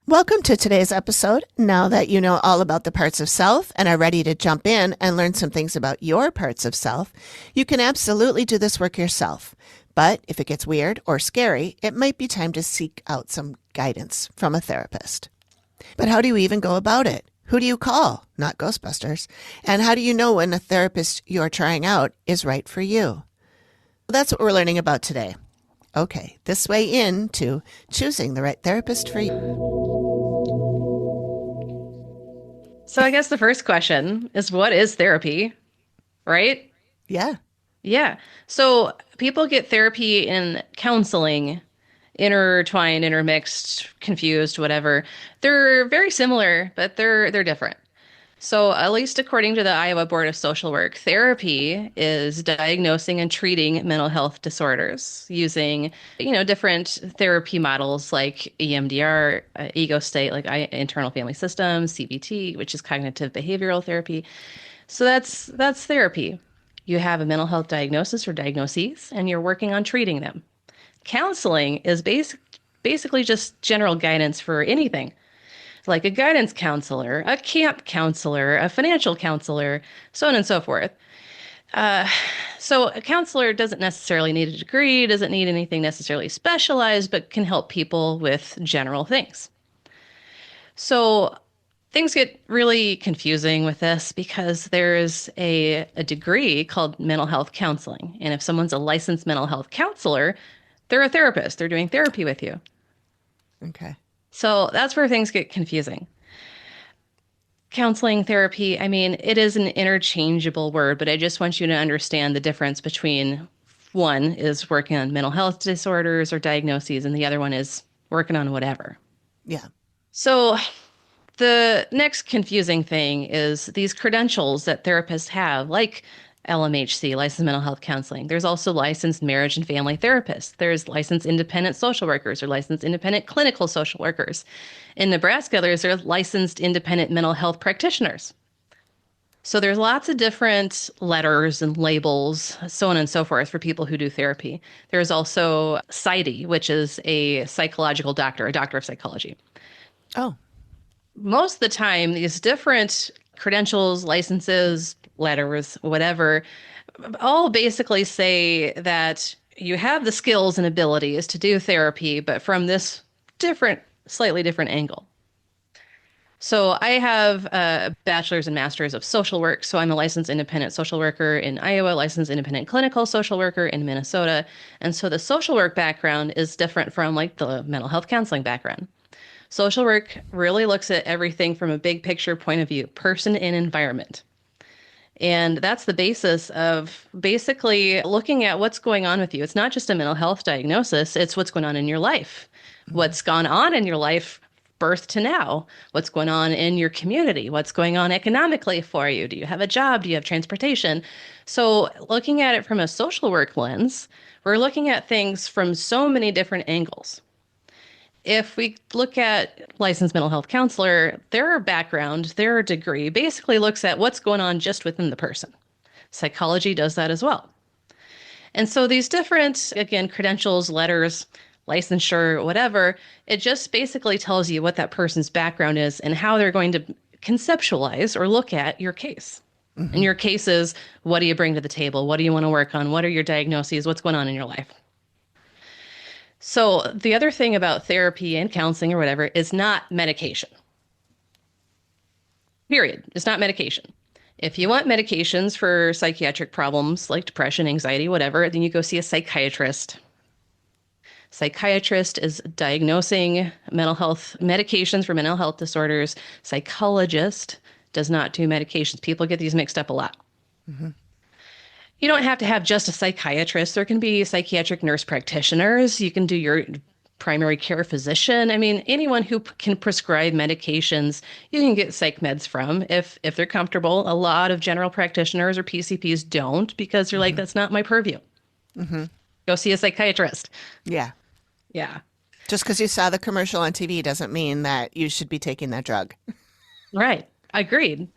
Welcome to today's episode. Now that you know all about the parts of self and are ready to jump in and learn some things about your parts of self, you can absolutely do this work yourself. But if it gets weird or scary, it might be time to seek out some guidance from a therapist. But how do you even go about it? Who do you call? Not Ghostbusters. And how do you know when a therapist you're trying out is right for you? That's what we're learning about today. Okay, this way into choosing the right therapist for you. So I guess the first question is, what is therapy? Right? Yeah. Yeah. So people get therapy in counseling, intertwined, intermixed, confused, whatever. They're very similar, but they're different. So, at least according to the Iowa Board of Social Work, therapy is diagnosing and treating mental health disorders using, different therapy models like EMDR, ego state, like internal family systems, CBT, which is cognitive behavioral therapy. So that's therapy. You have a mental health diagnosis or diagnoses, and you're working on treating them. Counseling is basically just general guidance for anything like a guidance counselor, a camp counselor, a financial counselor, so on and so forth. So a counselor doesn't necessarily need a degree, doesn't need anything necessarily specialized, but can help people with general things. So things get really confusing with this because there's a degree called mental health counseling. And if someone's a licensed mental health counselor, they're a therapist. They're doing therapy with you. Okay. So that's where things get confusing. Counseling therapy, I mean, it is an interchangeable word, but I just want you to understand the difference between one is working on mental health disorders or diagnoses, and the other one is working on whatever. Yeah. So the next confusing thing is these credentials that therapists have, like LMHC, licensed mental health counseling. There's also licensed marriage and family therapists. There's licensed independent social workers or licensed independent clinical social workers. In Nebraska, there's licensed independent mental health practitioners. So there's lots of different letters and labels, so on and so forth, for people who do therapy. There's also PsyD, which is a psychological doctor, a doctor of psychology. Oh. Most of the time, these different credentials, licenses, letters, whatever, all basically say that you have the skills and abilities to do therapy, but from this slightly different angle. So I have a bachelor's and master's of social work. So I'm a licensed independent social worker in Iowa, licensed independent clinical social worker in Minnesota. And so the social work background is different from like the mental health counseling background. Social work really looks at everything from a big picture point of view, person and environment. And that's the basis of basically looking at what's going on with you. It's not just a mental health diagnosis, it's what's going on in your life. What's gone on in your life, birth to now? What's going on in your community? What's going on economically for you? Do you have a job? Do you have transportation? So looking at it from a social work lens, we're looking at things from so many different angles. If we look at licensed mental health counselor, their background, their degree basically looks at what's going on just within the person. Psychology does that as well. And so these different, again, credentials, letters, licensure, whatever, it just basically tells you what that person's background is and how they're going to conceptualize or look at your case. Mm-hmm. And your case is, what do you bring to the table? What do you want to work on? What are your diagnoses? What's going on in your life? So the other thing about therapy and counseling or whatever is not medication. Period. It's not medication. If you want medications for psychiatric problems like depression, anxiety, whatever, then you go see a psychiatrist. Psychiatrist is diagnosing mental health medications for mental health disorders. Psychologist does not do medications. People get these mixed up a lot. Mm-hmm. You don't have to have just a psychiatrist. There can be psychiatric nurse practitioners. You can do your primary care physician. I mean, anyone who can prescribe medications, you can get psych meds from if they're comfortable. A lot of general practitioners or PCPs don't because they're like, that's not my purview. Mm-hmm. Go see a psychiatrist. Yeah. Yeah. Just because you saw the commercial on TV doesn't mean that you should be taking that drug. Right. Agreed.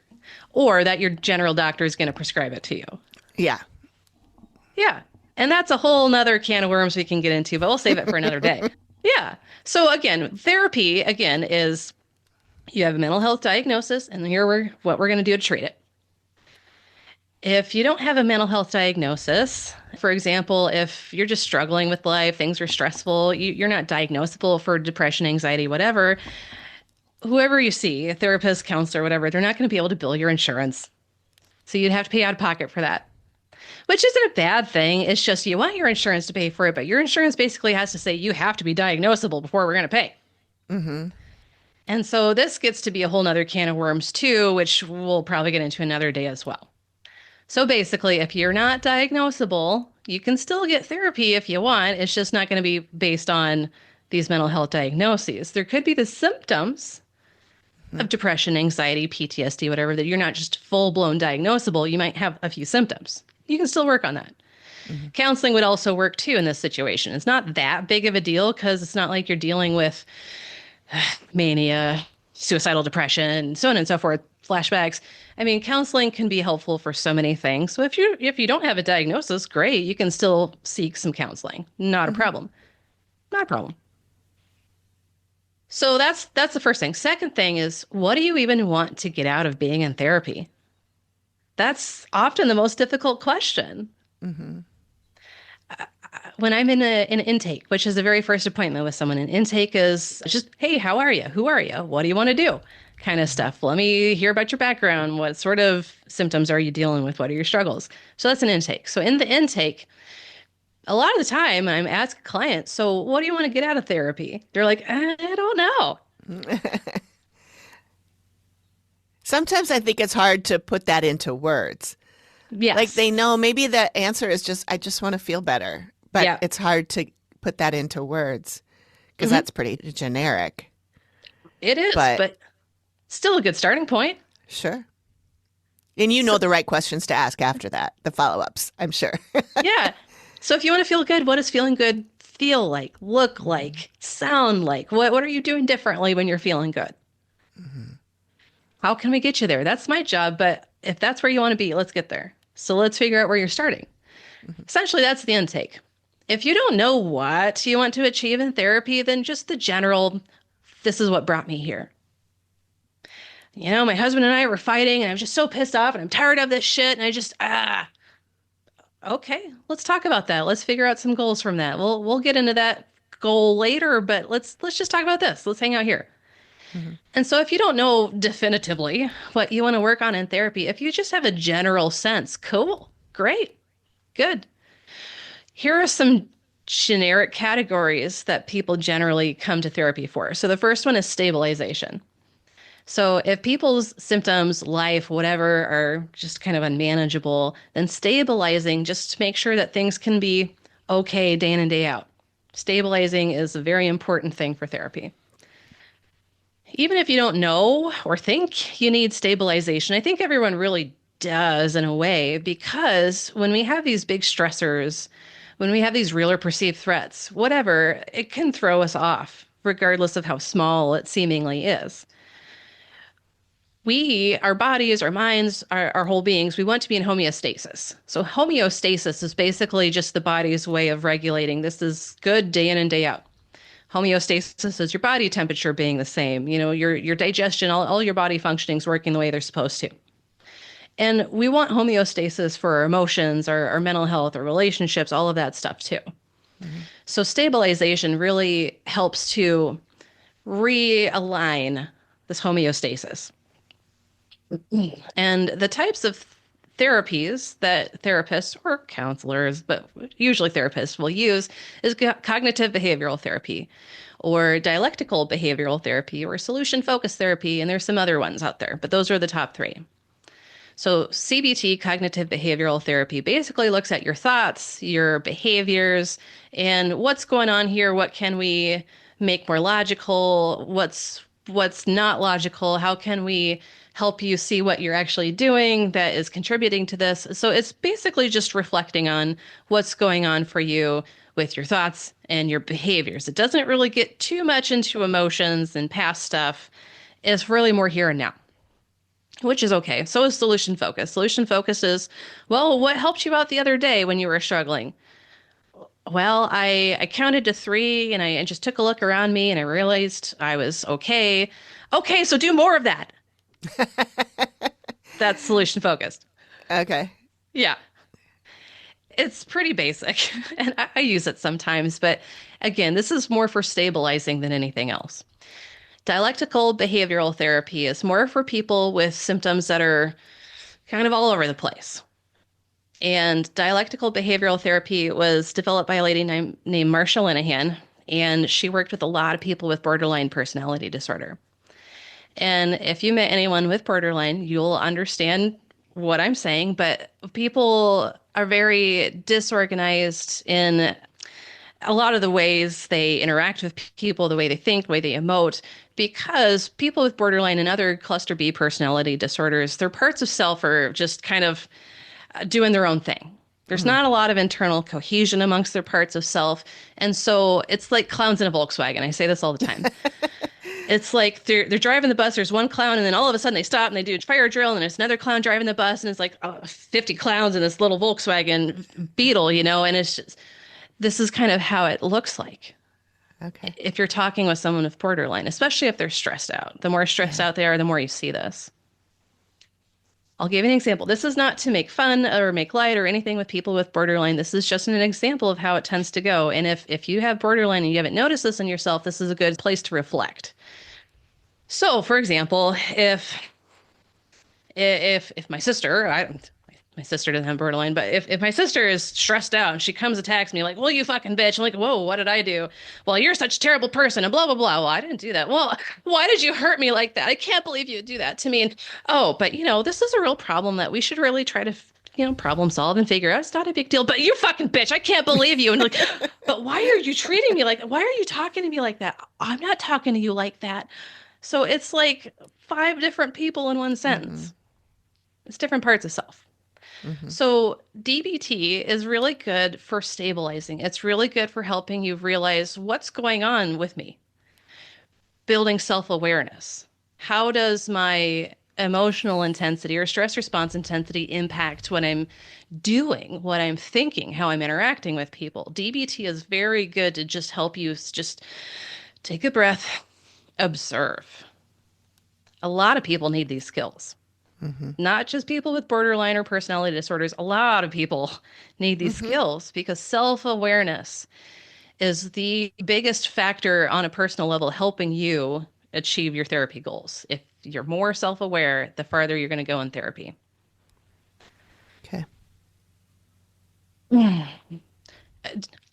Or that your general doctor is going to prescribe it to you. Yeah. Yeah. And that's a whole nother can of worms we can get into, but we'll save it for another day. Yeah. So again, therapy again is you have a mental health diagnosis, and here we're what we're going to do to treat it. If you don't have a mental health diagnosis, for example, if you're just struggling with life, things are stressful, you're not diagnosable for depression, anxiety, whatever, whoever you see, a therapist, counselor, whatever, they're not going to be able to bill your insurance. So you'd have to pay out of pocket for that, which isn't a bad thing. It's just you want your insurance to pay for it, but your insurance basically has to say you have to be diagnosable before we're going to pay. Mm-hmm. And so this gets to be a whole nother can of worms too, which we'll probably get into another day as well. So basically, if you're not diagnosable, you can still get therapy if you want. It's just not going to be based on these mental health diagnoses. There could be the symptoms of depression, anxiety, PTSD, whatever, that you're not just full blown diagnosable. You might have a few symptoms. You can still work on that. Mm-hmm. Counseling would also work too in this situation. It's not that big of a deal because it's not like you're dealing with mania, suicidal depression, so on and so forth, flashbacks. I mean, counseling can be helpful for so many things. So if you don't have a diagnosis, great, you can still seek some counseling. Not a Mm-hmm. problem. Not a problem. So that's the first thing. Second thing is, what do you even want to get out of being in therapy? That's often the most difficult question. Mm-hmm. When I'm in an intake, which is the very first appointment with someone, an intake is just, hey, how are you? Who are you? What do you want to do? Kind of stuff. Let me hear about your background. What sort of symptoms are you dealing with? What are your struggles? So that's an intake. So in the intake, a lot of the time I'm asking clients, so what do you want to get out of therapy? They're like, I don't know. Sometimes I think it's hard to put that into words. Like Yes. they know maybe the answer is just, I just want to feel better. But Yeah. it's hard to put that into words because Hmm. that's pretty generic. It is, But but still a good starting point. sure. And you know So, the right questions to ask after that, the follow ups, I'm sure. yeah. So if you want to feel good, what does feeling good feel like, look like, sound like? What are you doing differently when you're feeling good? Mm-hmm. How can we get you there? That's my job, but if that's where you want to be, let's get there. So let's figure out where you're starting. Mm-hmm. Essentially, that's the intake. If you don't know what you want to achieve in therapy, then just the general, this is what brought me here. You know, my husband and I were fighting, and I'm just so pissed off, and I'm tired of this shit, and I just, okay, let's talk about that. Let's figure out some goals from that. We'll get into that goal later, but let's just talk about this. Let's hang out here. Mm-hmm. And so if you don't know definitively what you want to work on in therapy, if you just have a general sense, cool, great, good. Here are some generic categories that people generally come to therapy for. So the first one is stabilization. So if people's symptoms, life, whatever, are just kind of unmanageable, then stabilizing just to make sure that things can be okay day in and day out. Stabilizing is a very important thing for therapy. Even if you don't know or think you need stabilization, I think everyone really does in a way, because when we have these big stressors, when we have these real or perceived threats, whatever, it can throw us off, regardless of how small it seemingly is. Our bodies, our minds, our whole beings, we want to be in homeostasis. So homeostasis is basically just the body's way of regulating. This is good day in and day out. Homeostasis is your body temperature being the same, you know, your digestion, all your body functionings working the way they're supposed to. And we want homeostasis for our emotions, our mental health, our relationships, all of that stuff too. Mm-hmm. So stabilization really helps to realign this homeostasis. And the types of therapies that therapists or counselors, but usually therapists will use is cognitive behavioral therapy or dialectical behavioral therapy or solution focused therapy. And there's some other ones out there, but those are the top three. So CBT, cognitive behavioral therapy, basically looks at your thoughts, your behaviors, and what's going on here. What can we make more logical? What's not logical? How can we help you see what you're actually doing that is contributing to this? So it's basically just reflecting on what's going on for you with your thoughts and your behaviors. It doesn't really get too much into emotions and past stuff. It's really more here and now, which is okay. So is solution focus. Solution focus is, well, what helped you out the other day when you were struggling? Well, I counted to three and I just took a look around me and I realized I was okay. Okay, so do more of that. That's solution focused. Okay. Yeah, it's pretty basic and I use it sometimes, but again, this is more for stabilizing than anything else. Dialectical behavioral therapy is more for people with symptoms that are kind of all over the place. And dialectical behavioral therapy was developed by a lady named Marsha Linehan, and she worked with a lot of people with borderline personality disorder. And if you met anyone with borderline, you'll understand what I'm saying, but people are very disorganized in a lot of the ways they interact with people, the way they think, the way they emote, because people with borderline and other cluster B personality disorders, their parts of self are just kind of doing their own thing. There's Hmm. not a lot of internal cohesion amongst their parts of self. And so it's like clowns in a Volkswagen. I say this all the time. It's like they're driving the bus, there's one clown, and then all of a sudden they stop and they do a fire drill, and there's another clown driving the bus, and it's like 50 clowns in this little Volkswagen Beetle, and it's just, this is kind of how it looks like Okay. if you're talking with someone with borderline, especially if they're stressed out. The more stressed Yeah. out they are, the more you see this. I'll give you an example. This is not to make fun or make light or anything with people with borderline. This is just an example of how it tends to go. And if you have borderline and you haven't noticed this in yourself, this is a good place to reflect. So, for example, if my sister, my sister doesn't have borderline, but if my sister is stressed out and she comes attacks me like, well, you fucking bitch. I'm like, whoa, what did I do? Well, you're such a terrible person and blah, blah, blah. Well, I didn't do that. Well, why did you hurt me like that? I can't believe you would do that to me. And oh, but this is a real problem that we should really try to, problem solve and figure out. It's not a big deal, but you fucking bitch. I can't believe you. And like, but why are you treating me like that? Why are you talking to me like that? I'm not talking to you like that. So it's like five different people in one Hmm. sentence. It's different parts of self. Hmm. So DBT is really good for stabilizing. It's really good for helping you realize what's going on with me, building self-awareness. How does my emotional intensity or stress response intensity impact what I'm doing, what I'm thinking, how I'm interacting with people? DBT is very good to just help you just take a breath, observe. A lot of people need these skills. Hmm. Not just people with borderline or personality disorders. A lot of people need these Hmm. skills because self-awareness is the biggest factor on a personal level helping you achieve your therapy goals. If you're more self-aware, the farther you're going to go in therapy. Okay.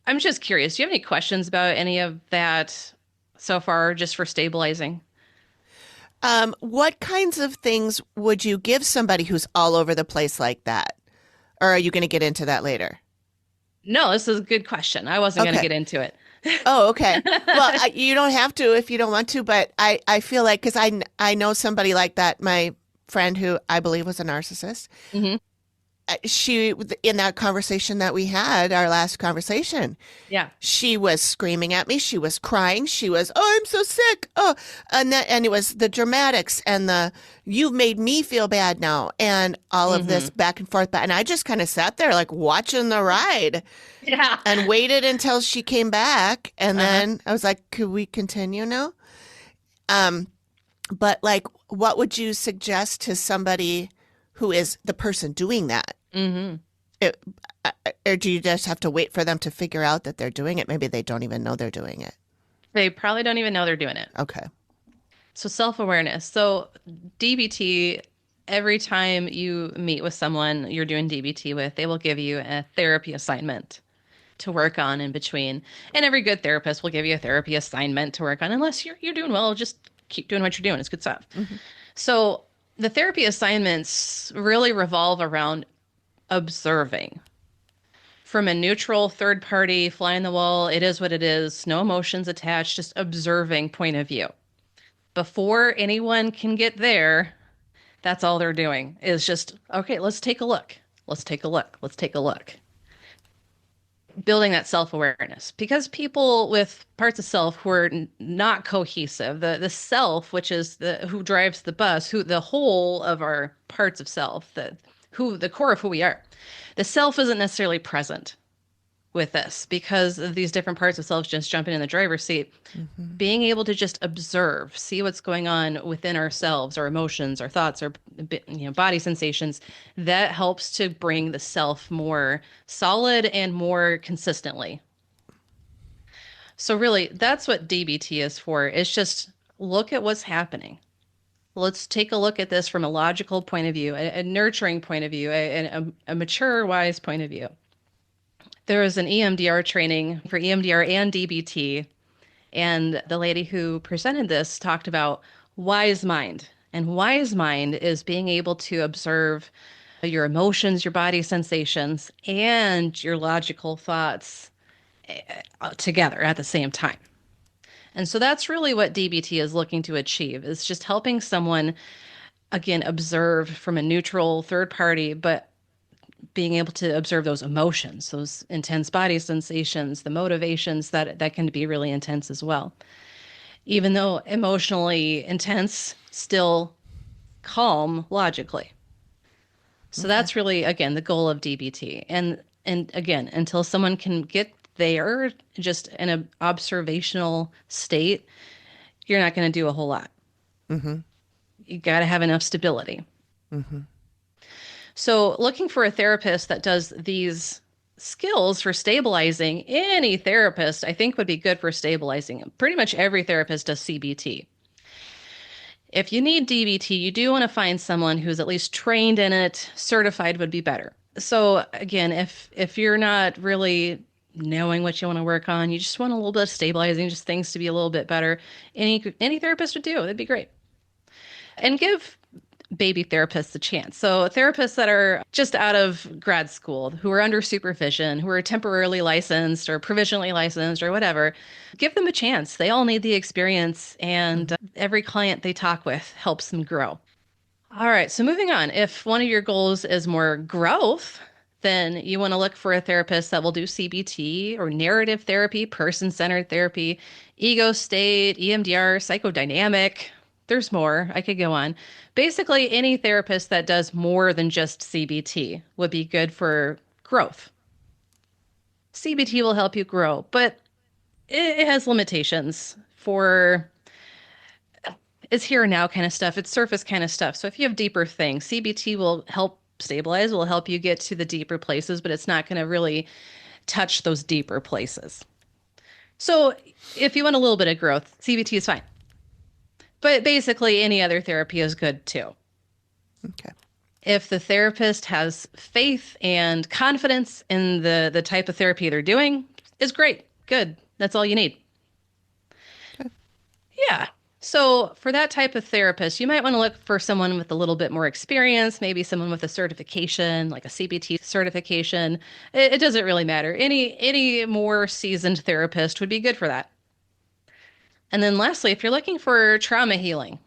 I'm just curious, do you have any questions about any of that so far, just for stabilizing? What kinds of things would you give somebody who's all over the place like that? Or are you going to get into that later? No, this is a good question. I wasn't going to Okay. get into it. Oh, okay. Well, you don't have to if you don't want to, but I feel like because I know somebody like that, my friend who I believe was a narcissist. Hmm. She in that conversation that we had, our last conversation, Yeah. she was screaming at me. She was crying. She was, oh, I'm so sick. Oh, and it was the dramatics and the you've made me feel bad now, and all of Hmm. this back and forth. And I just kind of sat there like watching the ride Yeah. and waited until she came back, and Uh-huh. then I was like, could we continue now? Um, but like, what would you suggest to somebody who is the person doing that? Hmm. It, or do you just have to wait for them to figure out that they're doing it? Maybe they don't even know they're doing it. They probably don't even know they're doing it. Okay. So self-awareness. So DBT, every time you meet with someone you're doing DBT with, they will give you a therapy assignment to work on in between. And every good therapist will give you a therapy assignment to work on, unless you're doing well, just keep doing what you're doing. It's good stuff. Hmm. So the therapy assignments really revolve around observing from a neutral third party, fly in the wall, it is what it is, no emotions attached, just observing point of view. Before anyone can get there, that's all they're doing is just, okay, let's take a look. Let's take a look. Let's take a look. Building that self-awareness because people with parts of self who are not cohesive, the self, which is the who drives the bus, who the whole of our parts of self, the core of who we are, the self isn't necessarily present with this because of these different parts of self just jumping in the driver's seat. Mm-hmm. Being able to just observe, see what's going on within ourselves, our emotions, our thoughts, our body sensations, that helps to bring the self more solid and more consistently. So really, that's what DBT is for. It's just look at what's happening. Let's take a look at this from a logical point of view, a nurturing point of view, a mature, wise point of view. There was an EMDR training for EMDR and DBT, and the lady who presented this talked about wise mind. And wise mind is being able to observe your emotions, your body sensations, and your logical thoughts together at the same time. And so that's really what DBT is looking to achieve, is just helping someone, again, observe from a neutral third party, but being able to observe those emotions, those intense body sensations, the motivations that can be really intense as well. Even though emotionally intense, still calm logically. So Okay. that's really, again, the goal of DBT. And again, until someone can get there just in an observational state, you're not going to do a whole lot. Mm-hmm. You got to have enough stability. Mm-hmm. So looking for a therapist that does these skills for stabilizing, any therapist I think would be good for stabilizing. Pretty much every therapist does CBT. If you need DBT, you do want to find someone who's at least trained in it. Certified would be better. So again, if you're not really knowing what you want to work on, you just want a little bit of stabilizing, just things to be a little bit better, any therapist would do. That'd be great. And give baby therapists a chance. So therapists that are just out of grad school, who are under supervision, who are temporarily licensed or provisionally licensed or whatever, give them a chance. They all need the experience, and every client they talk with helps them grow. All right, so moving on. If one of your goals is more growth, then you want to look for a therapist that will do CBT or narrative therapy, person-centered therapy, ego state, EMDR, psychodynamic. There's more. I could go on. Basically, any therapist that does more than just CBT would be good for growth. CBT will help you grow, but it has limitations for it's here and now kind of stuff. It's surface kind of stuff. So if you have deeper things, CBT will help stabilize, will help you get to the deeper places, but it's not going to really touch those deeper places. So if you want a little bit of growth, CBT is fine. But basically, any other therapy is good too. Okay. If the therapist has faith and confidence in the type of therapy they're doing, is great. Good. That's all you need. Okay. Yeah. So for that type of therapist, you might want to look for someone with a little bit more experience, maybe someone with a certification, like a CBT certification. It doesn't really matter. Any more seasoned therapist would be good for that. And then lastly, if you're looking for trauma healing,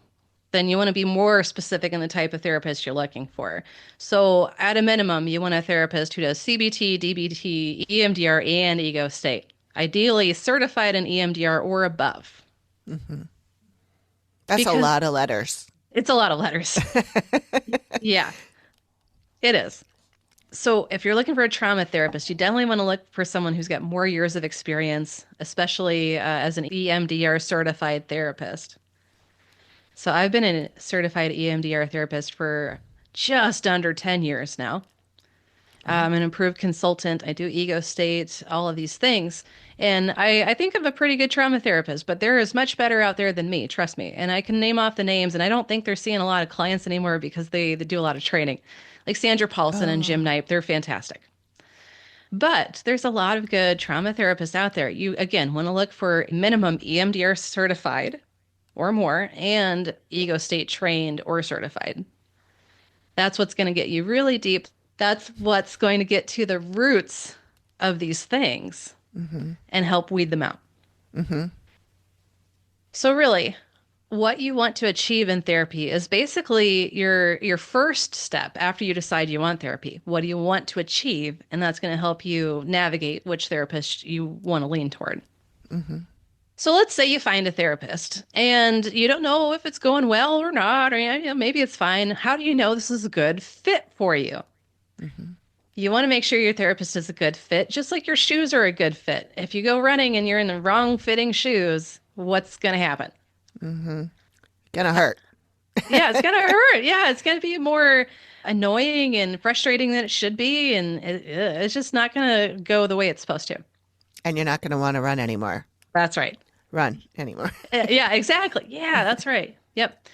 then you want to be more specific in the type of therapist you're looking for. So at a minimum, you want a therapist who does CBT, DBT, EMDR, and ego state. Ideally certified in EMDR or above. Mm-hmm. That's a Because lot of letters. it's a lot of letters. Yeah, it is. So if you're looking for a trauma therapist, you definitely want to look for someone who's got more years of experience, especially as an EMDR certified therapist. So I've been a certified EMDR therapist for just under 10 years now. I'm an improved consultant. I do ego state, all of these things. And I think I'm a pretty good trauma therapist, but there is much better out there than me, trust me. And I can name off the names, and I don't think they're seeing a lot of clients anymore because they do a lot of training. Like Sandra Paulson and Jim Oh. Knipe, they're fantastic. But there's a lot of good trauma therapists out there. You, again, want to look for minimum EMDR certified or more and ego state trained or certified. That's what's going to get you really deep. That's what's going to get to the roots of these things Mm-hmm. and help weed them out. Mm-hmm. So really, what you want to achieve in therapy is basically your first step after you decide you want therapy. What do you want to achieve? And that's going to help you navigate which therapist you want to lean toward. Mm-hmm. So let's say you find a therapist and you don't know if it's going well or not, or maybe it's fine. How do you know this is a good fit for you? Mm-hmm. You want to make sure your therapist is a good fit, just like your shoes are a good fit. If you go running and you're in the wrong fitting shoes, what's going to happen? Gonna hurt. Yeah, it's going to hurt. Yeah, it's going to be more annoying and frustrating than it should be. And it's just not going to go the way it's supposed to. And you're not gonna want to run anymore. That's right. Run anymore. Yeah, exactly. Yeah, that's right. Yep.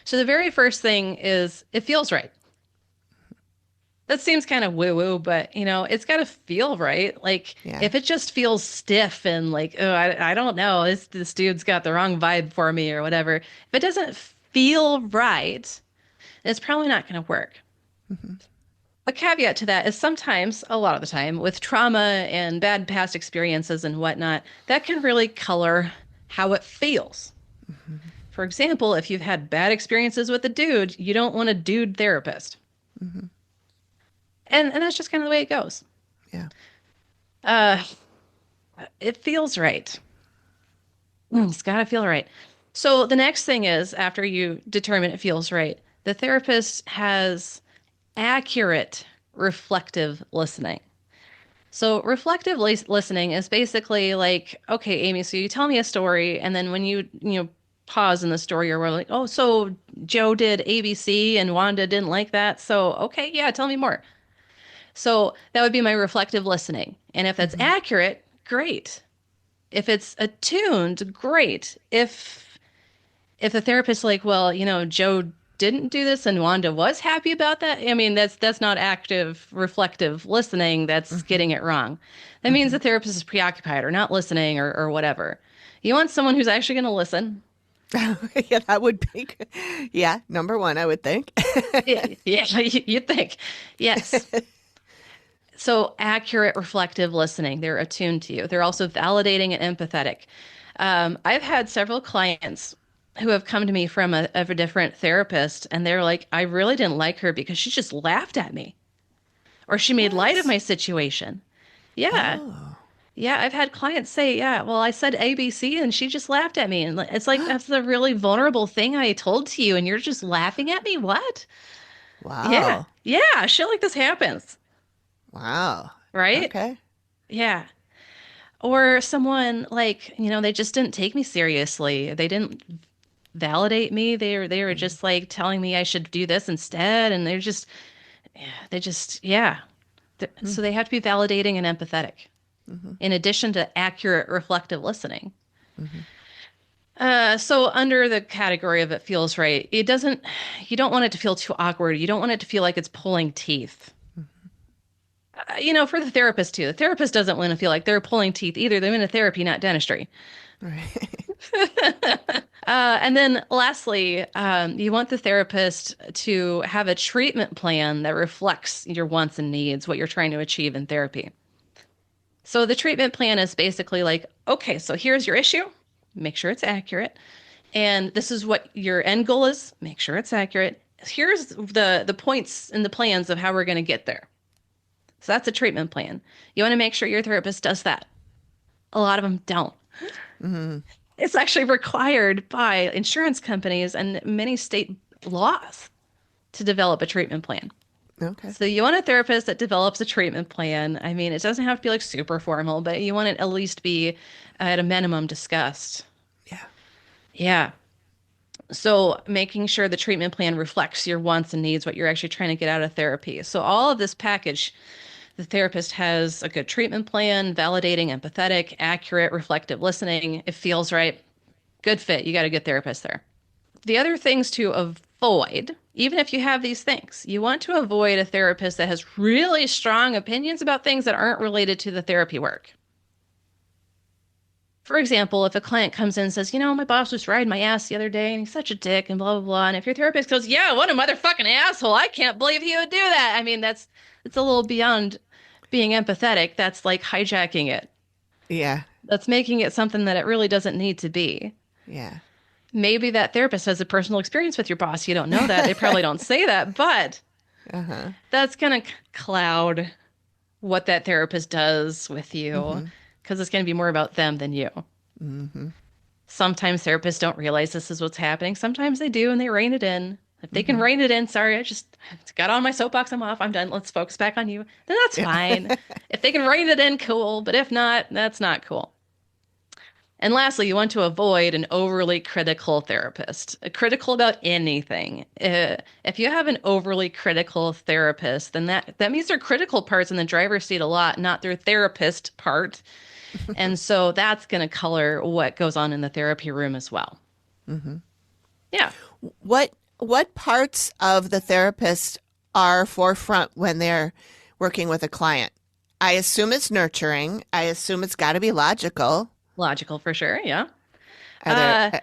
So the very first thing is it feels right. That seems kind of woo woo, but it's got to feel right. Like Yeah. if it just feels stiff and like, oh, I don't know, this dude's got the wrong vibe for me or whatever. If it doesn't feel right, it's probably not going to work. A caveat to that is sometimes, a lot of the time, with trauma and bad past experiences and whatnot, that can really color how it feels. For example, if you've had bad experiences with a dude, you don't want a dude therapist. And that's just kind of the way it goes. Yeah. Uh, it feels right. It's got to feel right. So the next thing is, after you determine it feels right, the therapist has accurate reflective listening. So reflective listening is basically like, okay, Amy, so you tell me a story, and then when you pause in the story, or we're like, oh, so Joe did ABC and Wanda didn't like that. So okay, yeah, tell me more. So that would be my reflective listening. And if that's accurate, great. If it's attuned, great. If the therapist's like, well, Joe didn't do this and Wanda was happy about that, I mean, that's not active reflective listening. That's getting it wrong. That means the therapist is preoccupied or not listening or whatever. You want someone who's actually going to listen. Yeah, that would be good. Yeah, number one, I would think. Yeah, you'd think. Yes. So accurate reflective listening. They're attuned to you. They're also validating and empathetic. I've had several clients who have come to me from a different therapist, and they're like, I really didn't like her because she just laughed at me, or she made light of What? my situation. Yeah. Oh. Yeah, I've had clients say, yeah, well, I said ABC and she just laughed at me. And it's like, that's the really vulnerable thing I told to you, and you're just laughing at me? What? Yeah. Wow. Yeah. Shit like this happens. Wow. Right? Okay. Yeah. Or someone like, they just didn't take me seriously. They didn't validate me. They were just like telling me I should do this instead. And yeah. So they have to be validating and empathetic in addition to accurate reflective listening. So under the category of it feels right, you don't want it to feel too awkward. You don't want it to feel like it's pulling teeth. For the therapist too. The therapist doesn't want to feel like they're pulling teeth either. They're in a therapy, not dentistry. Right. And then lastly, you want the therapist to have a treatment plan that reflects your wants and needs, what you're trying to achieve in therapy. So the treatment plan is basically like, okay, so here's your issue. Make sure it's accurate. And this is what your end goal is. Make sure it's accurate. Here's the points and the plans of how we're going to get there. So that's a treatment plan. You want to make sure your therapist does that. A lot of them don't. It's actually required by insurance companies and many state laws to develop a treatment plan. Okay. So you want a therapist that develops a treatment plan. I mean, it doesn't have to be like super formal, but you want it at least be at a minimum discussed. Yeah. Yeah. So making sure the treatment plan reflects your wants and needs, what you're actually trying to get out of therapy. So all of this package, the therapist has a good treatment plan, validating, empathetic, accurate, reflective listening. It feels right. Good fit. You got a good therapist there. The other things to avoid, even if you have these things, you want to avoid a therapist that has really strong opinions about things that aren't related to the therapy work. For example, if a client comes in and says, my boss was riding my ass the other day and he's such a dick and blah, blah, blah. And if your therapist goes, yeah, what a motherfucking asshole. I can't believe he would do that. I mean, it's a little beyond being empathetic. That's like hijacking it. Yeah. That's making it something that it really doesn't need to be. Yeah. Maybe that therapist has a personal experience with your boss. You don't know that. They probably don't say that, but that's going to cloud what that therapist does with you because it's going to be more about them than you. Sometimes therapists don't realize this is what's happening. Sometimes they do and they rein it in. If they can rein it in, sorry, I just got on my soapbox, I'm off, I'm done. Let's focus back on you. Then that's fine. If they can rein it in, cool. But if not, that's not cool. And lastly, you want to avoid an overly critical therapist, critical about anything. If you have an overly critical therapist, then that means their critical part's in the driver's seat a lot, not their therapist part. And so that's going to color what goes on in the therapy room as well. Yeah. What parts of the therapist are forefront when they're working with a client? I assume it's nurturing. I assume it's got to be logical. Logical for sure. Yeah. Are there,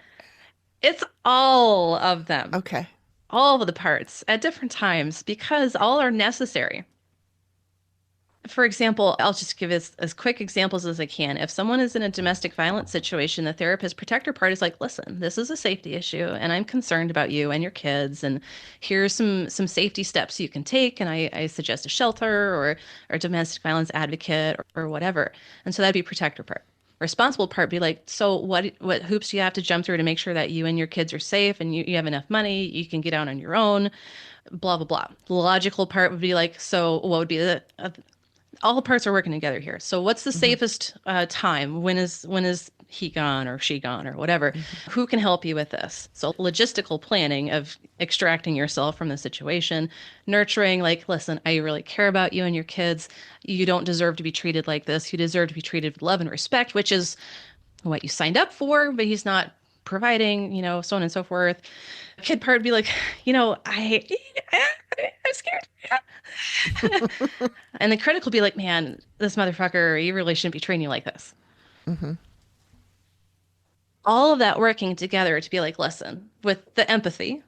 It's all of them. okay. All of the parts at different times because all are necessary. For example, I'll just give as quick examples as I can. If someone is in a domestic violence situation, the therapist protector part is like, listen, this is a safety issue and I'm concerned about you and your kids. And here's some safety steps you can take. And I suggest a shelter or a domestic violence advocate or whatever. And so that'd be protector part. Responsible part be like, so what hoops do you have to jump through to make sure that you and your kids are safe and you have enough money, you can get out on your own, blah, blah, blah. The logical part would be like, so what would be all parts are working together here. So what's the safest time? When is he gone or she gone or whatever? Who can help you with this? So logistical planning of extracting yourself from the situation, nurturing, like, listen, I really care about you and your kids. You don't deserve to be treated like this. You deserve to be treated with love and respect, which is what you signed up for, but he's not providing, so on and so forth. Kid part would be like, I'm scared. And the critical be like, man, this motherfucker, he really shouldn't be treating you like this. All of that working together to be like, listen, with the empathy,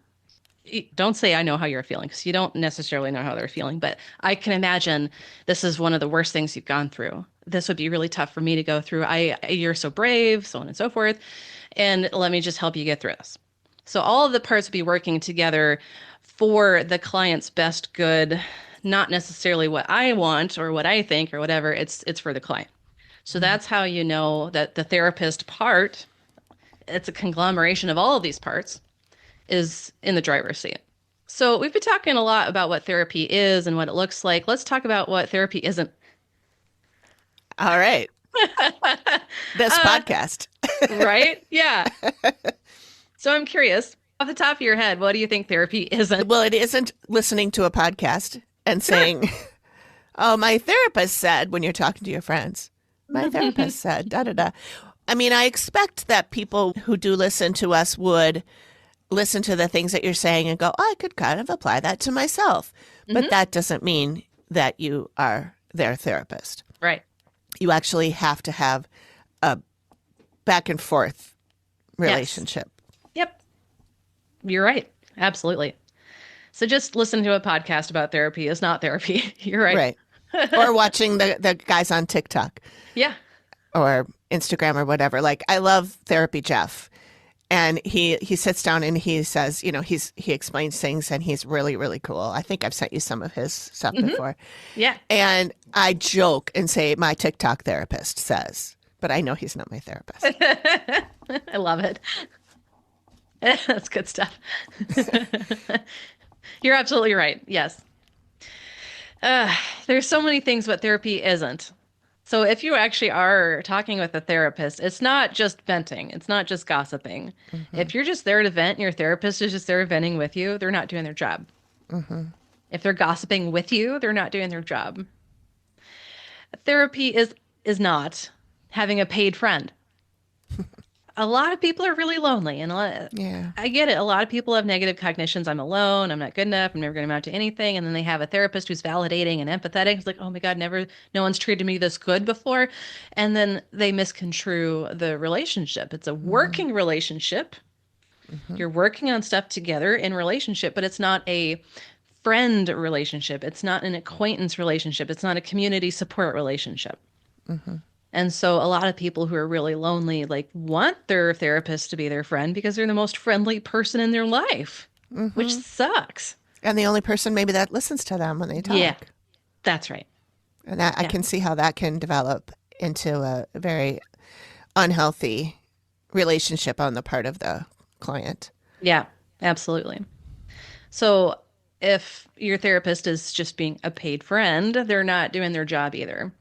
don't say I know how you're feeling because you don't necessarily know how they're feeling, but I can imagine this is one of the worst things you've gone through. This would be really tough for me to go through. You're so brave, so on and so forth. And let me just help you get through this. So all of the parts would be working together for the client's best good, not necessarily what I want or what I think or whatever. It's for the client. So that's how you know that the therapist part, it's a conglomeration of all of these parts, is in the driver's seat. So we've been talking a lot about what therapy is and what it looks like. Let's talk about what therapy isn't. All right. This podcast. Right? Yeah. So I'm curious, off the top of your head, what do you think therapy isn't? Well, it isn't listening to a podcast and saying, oh, my therapist said, when you're talking to your friends, my therapist said, da, da, da. I mean, I expect that people who do listen to us would listen to the things that you're saying and go, oh, I could kind of apply that to myself. But that doesn't mean that you are their therapist. Right. You actually have to have a back and forth relationship. Yep. You're right. Absolutely. So just listen to a podcast about therapy is not therapy. You're right. Right. Or watching the guys on TikTok. Yeah. Or Instagram or whatever. Like, I love Therapy Jeff. And he sits down and he says, he explains things and he's really, really cool. I think I've sent you some of his stuff before. Yeah. And I joke and say, my TikTok therapist says, but I know he's not my therapist. I love it. That's good stuff. You're absolutely right. Yes. There's so many things what therapy isn't. So if you actually are talking with a therapist, it's not just venting. It's not just gossiping. If you're just there to vent and your therapist is just there venting with you, they're not doing their job. If they're gossiping with you, they're not doing their job. Therapy is not having a paid friend. A lot of people are really lonely, and I get it. A lot of people have negative cognitions. I'm alone. I'm not good enough. I'm never going to amount to anything. And then they have a therapist who's validating and empathetic. It's like, oh my God, no one's treated me this good before. And then they misconstrue the relationship. It's a working relationship. You're working on stuff together in relationship, but it's not a friend relationship. It's not an acquaintance relationship. It's not a community support relationship. And so a lot of people who are really lonely, want their therapist to be their friend because they're the most friendly person in their life, which sucks. And the only person maybe that listens to them when they talk. Yeah, that's right. And I can see how that can develop into a very unhealthy relationship on the part of the client. Yeah, absolutely. So if your therapist is just being a paid friend, they're not doing their job either.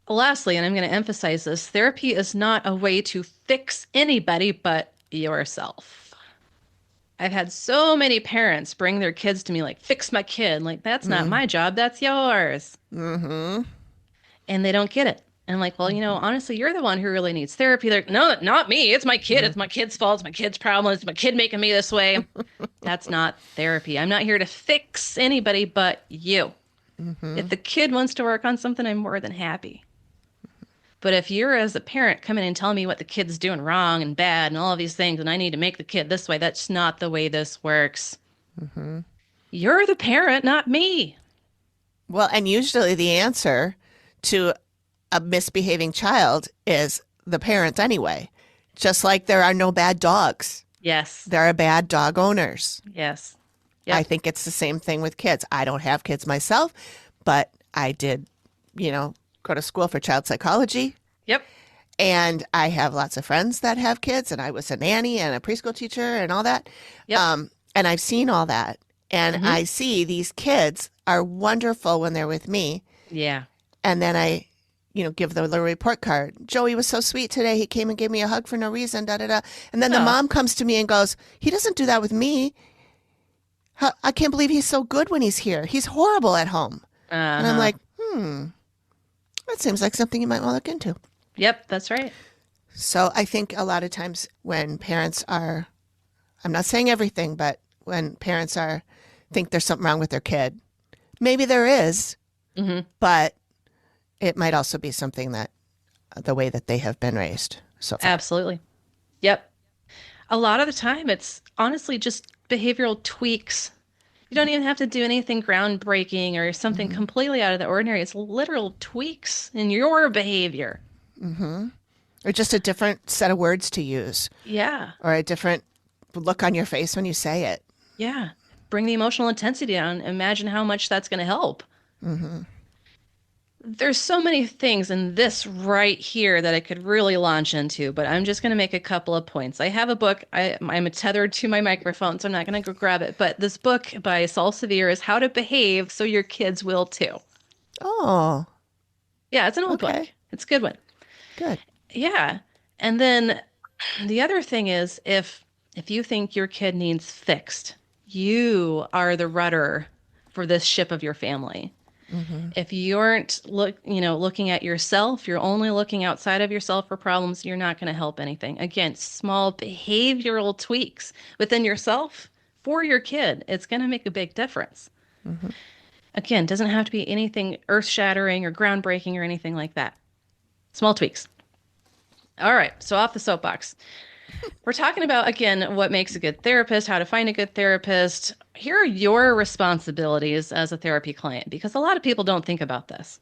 Lastly, and I'm going to emphasize this, therapy is not a way to fix anybody but yourself. I've had so many parents bring their kids to me like, fix my kid. Like, that's not my job, that's yours. Mm-hmm. And they don't get it. And I'm like, well, honestly, you're the one who really needs therapy. They're like, no, not me. It's my kid. It's my kid's fault. It's my kid's problem. It's my kid making me this way. That's not therapy. I'm not here to fix anybody but you. If the kid wants to work on something, I'm more than happy. But if you're, as a parent, coming and telling me what the kid's doing wrong and bad and all of these things, and I need to make the kid this way, that's not the way this works. You're the parent, not me. Well, and usually the answer to a misbehaving child is the parent anyway. Just like there are no bad dogs. Yes. There are bad dog owners. Yes. I think it's the same thing with kids. I don't have kids myself, but I did, go to school for child psychology. Yep. And I have lots of friends that have kids, and I was a nanny and a preschool teacher and all that. Yep. And I've seen all that. And I see these kids are wonderful when they're with me. Yeah. And then I, give the little report card. Joey was so sweet today. He came and gave me a hug for no reason, da, da, da. And then the mom comes to me and goes, he doesn't do that with me. I can't believe he's so good when he's here. He's horrible at home. And I'm like, that seems like something you might want to look into. Yep, that's right. So I think a lot of times when parents are, I'm not saying everything, but when parents think there's something wrong with their kid, maybe there is, but it might also be something that the way that they have been raised. So far. Absolutely. Yep. A lot of the time, it's honestly just behavioral tweaks. You don't even have to do anything groundbreaking or something completely out of the ordinary. It's literal tweaks in your behavior. Or just a different set of words to use. Yeah. Or a different look on your face when you say it. Yeah. Bring the emotional intensity down. Imagine how much that's going to help. There's so many things in this right here that I could really launch into, but I'm just going to make a couple of points. I have a book. I'm tethered to my microphone, so I'm not going to go grab it. But this book by Saul Severe is How to Behave So Your Kids Will Too. Oh. Yeah, it's an old book. It's a good one. Good. Yeah. And then the other thing is if you think your kid needs fixed, you are the rudder for this ship of your family. If you aren't looking at yourself, you're only looking outside of yourself for problems, you're not going to help anything. Again, small behavioral tweaks within yourself for your kid, it's going to make a big difference. Again, doesn't have to be anything earth-shattering or groundbreaking or anything like that. Small tweaks. All right, so off the soapbox. We're talking about, again, what makes a good therapist, how to find a good therapist. Here are your responsibilities as a therapy client, because a lot of people don't think about this.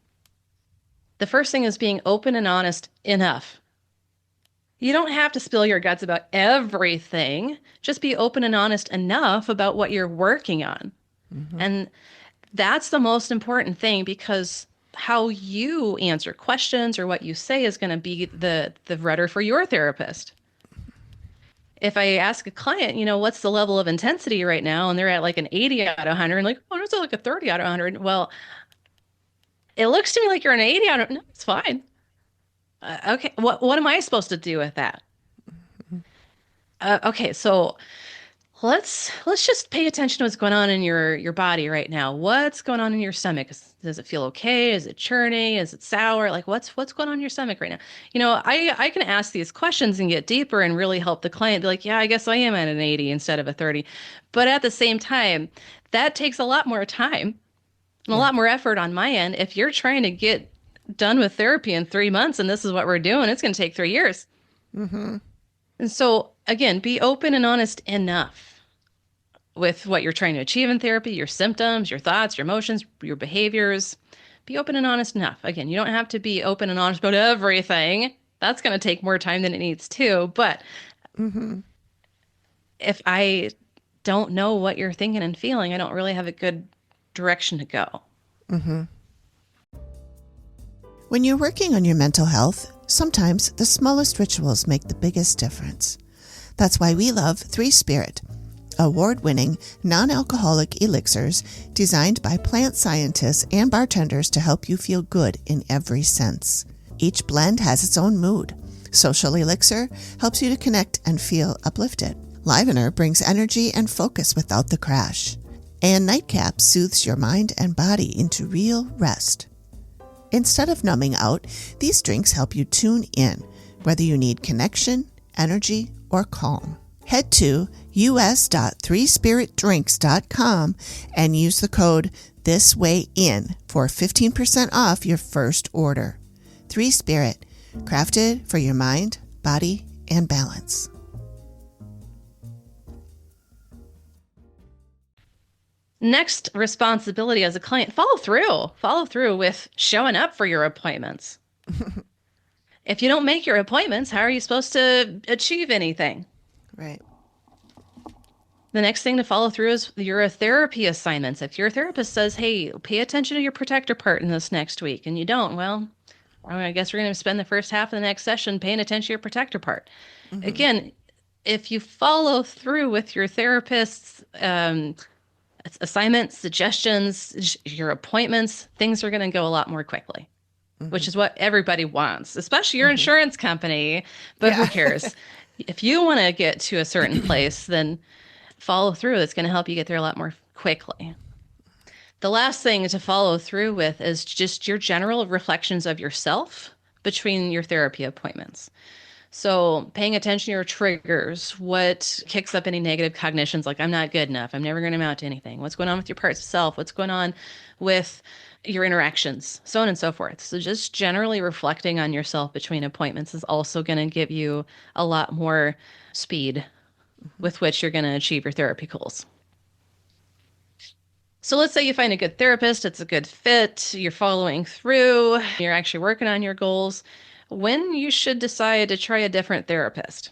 The first thing is being open and honest enough. You don't have to spill your guts about everything. Just be open and honest enough about what you're working on. And that's the most important thing, because how you answer questions or what you say is going to be the rudder for your therapist. If I ask a client, what's the level of intensity right now? And they're at like an 80 out of 100, and like, oh, it's like a 30 out of 100. Well, it looks to me like you're an 80 out of, no, it's fine. Okay. What am I supposed to do with that? Okay. So let's just pay attention to what's going on in your body right now. What's going on in your stomach? Does it feel okay? Is it churning? Is it sour? Like what's going on in your stomach right now? I can ask these questions and get deeper and really help the client be like, yeah, I guess I am at an 80 instead of a 30. But at the same time, that takes a lot more time and a lot more effort on my end. If you're trying to get done with therapy in 3 months and this is what we're doing, it's going to take 3 years. And so again, be open and honest enough with what you're trying to achieve in therapy, your symptoms, your thoughts, your emotions, your behaviors. Be open and honest enough. Again, you don't have to be open and honest about everything. That's going to take more time than it needs to. But if I don't know what you're thinking and feeling, I don't really have a good direction to go. When you're working on your mental health, sometimes the smallest rituals make the biggest difference. That's why we love 3 Spirit. award-winning, non-alcoholic elixirs designed by plant scientists and bartenders to help you feel good in every sense. Each blend has its own mood. Social Elixir helps you to connect and feel uplifted. Livener brings energy and focus without the crash. And Nightcap soothes your mind and body into real rest. Instead of numbing out, these drinks help you tune in, whether you need connection, energy, or calm. Head to us.threespiritdrinks.com and use the code THISWAYIN for 15% off your first order. 3 Spirit, crafted for your mind, body, and balance. Next responsibility as a client, follow through. Follow through with showing up for your appointments. If you don't make your appointments, how are you supposed to achieve anything? Right. The next thing to follow through is your therapy assignments. If your therapist says, hey, pay attention to your protector part in this next week, and you don't, well, I guess we're going to spend the first half of the next session paying attention to your protector part. Mm-hmm. Again, if you follow through with your therapist's assignments, suggestions, your appointments, things are going to go a lot more quickly, which is what everybody wants, especially your insurance company. But who cares? If you want to get to a certain place, then follow through. It's going to help you get there a lot more quickly. The last thing to follow through with is just your general reflections of yourself between your therapy appointments. So paying attention to your triggers, what kicks up any negative cognitions, like I'm not good enough, I'm never going to amount to anything. What's going on with your parts of self? What's going on with your interactions, so on and so forth. So just generally reflecting on yourself between appointments is also going to give you a lot more speed with which you're going to achieve your therapy goals. So let's say you find a good therapist, it's a good fit, you're following through, you're actually working on your goals. When you should decide to try a different therapist.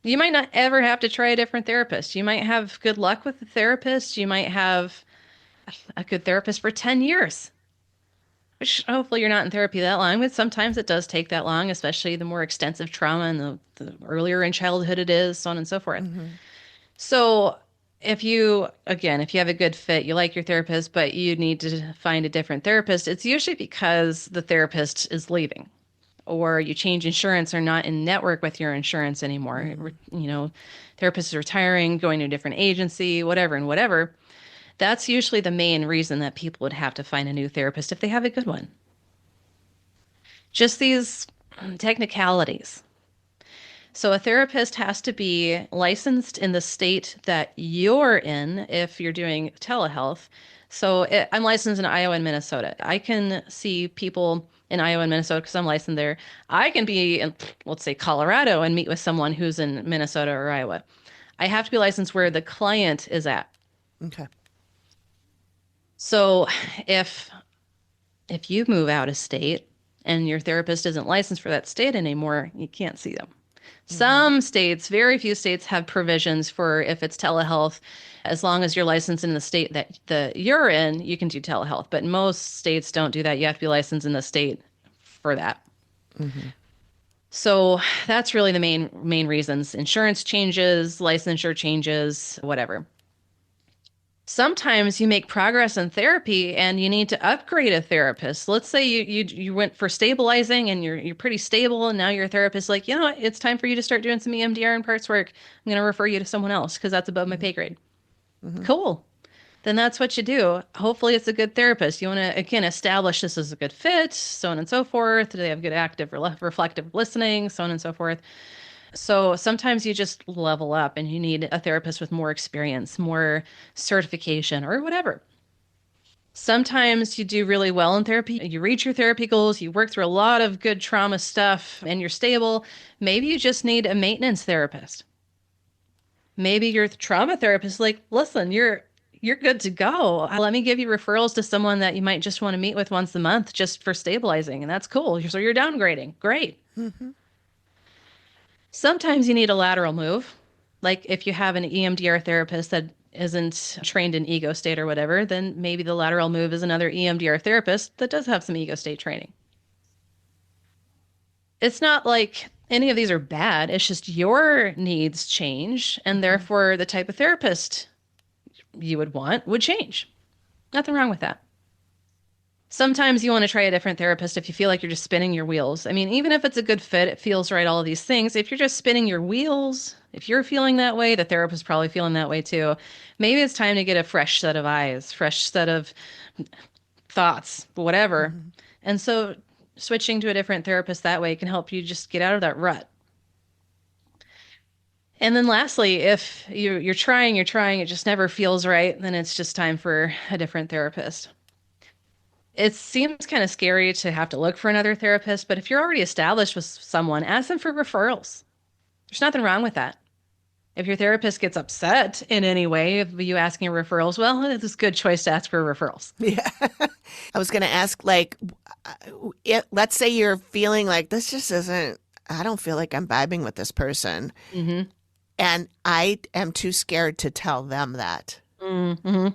You might not ever have to try a different therapist. You might have good luck with the therapist. You might have a good therapist for 10 years, which hopefully you're not in therapy that long, but sometimes it does take that long, especially the more extensive trauma and the earlier in childhood it is, so on and so forth. Mm-hmm. So if you have a good fit, you like your therapist, but you need to find a different therapist, it's usually because the therapist is leaving. Or you change insurance or not in network with your insurance anymore. Mm-hmm. Therapist is retiring, going to a different agency, whatever. That's usually the main reason that people would have to find a new therapist if they have a good one. Just these technicalities. So a therapist has to be licensed in the state that you're in if you're doing telehealth. So I'm licensed in Iowa and Minnesota. I can see people in Iowa and Minnesota because I'm licensed there. I can be in, let's say, Colorado and meet with someone who's in Minnesota or Iowa. I have to be licensed where the client is at. Okay. So if you move out of state and your therapist isn't licensed for that state anymore, you can't see them. Mm-hmm. Some states, very few states, have provisions for if it's telehealth. As long as you're licensed in the state that you're in, you can do telehealth. But most states don't do that. You have to be licensed in the state for that. Mm-hmm. So that's really the main reasons. Insurance changes, licensure changes, whatever. Sometimes you make progress in therapy and you need to upgrade a therapist. Let's say you went for stabilizing and you're pretty stable, and now your therapist like, it's time for you to start doing some EMDR and parts work. I'm going to refer you to someone else because that's above my pay grade. Mm-hmm. Cool. Then that's what you do. Hopefully it's a good therapist. You want to, again, establish this is a good fit, so on and so forth. Do they have good active, reflective listening, so on and so forth. So sometimes you just level up and you need a therapist with more experience, more certification, or whatever. Sometimes you do really well in therapy. You reach your therapy goals. You work through a lot of good trauma stuff and you're stable. Maybe you just need a maintenance therapist. Maybe your trauma therapist is like, listen, you're good to go. Let me give you referrals to someone that you might just want to meet with once a month just for stabilizing. And that's cool. So you're downgrading. Great. Mm-hmm. Sometimes you need a lateral move. Like if you have an EMDR therapist that isn't trained in ego state or whatever, then maybe the lateral move is another EMDR therapist that does have some ego state training. It's not like any of these are bad. It's just your needs change, and Mhm. therefore the type of therapist you would want would change. Nothing wrong with that. Sometimes you want to try a different therapist if you feel like you're just spinning your wheels. I mean, even if it's a good fit, it feels right, all of these things. If you're just spinning your wheels, if you're feeling that way, the therapist's probably feeling that way too. Maybe it's time to get a fresh set of eyes, fresh set of thoughts, whatever. Mhm. And so switching to a different therapist that way can help you just get out of that rut. And then lastly, if you're trying, it just never feels right, then it's just time for a different therapist. It seems kind of scary to have to look for another therapist, but if you're already established with someone, ask them for referrals. There's nothing wrong with that. If your therapist gets upset in any way of you asking referrals, well, it's a good choice to ask for referrals. Yeah. I was going to ask, let's say you're feeling like this just isn't, I don't feel like I'm vibing with this person. Mm-hmm. And I am too scared to tell them that. Mm-hmm.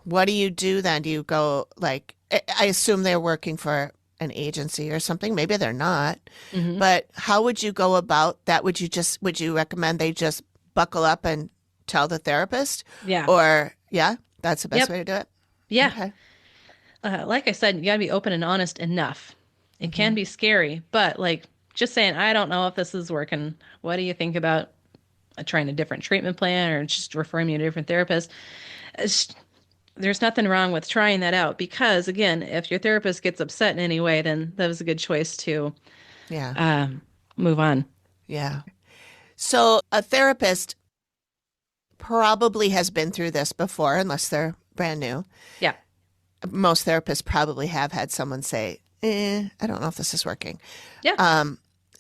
What do you do then? Do you go like, I assume they're working for an agency or something. Maybe they're not. Mm-hmm. But how would you go about that? Would you recommend they just buckle up and tell the therapist? Yeah. Or, yeah, that's the best Yep. way to do it? Yeah. Okay. Like I said, you got to be open and honest enough. It can Hmm. be scary, but like just saying, I don't know if this is working. What do you think about trying a different treatment plan or just referring me to a different therapist? It's, there's nothing wrong with trying that out because, again, if your therapist gets upset in any way, then that was a good choice to Yeah. um, move on. Yeah. So a therapist probably has been through this before, unless they're brand new. Yeah. Most therapists probably have had someone say, I don't know if this is working. Yeah.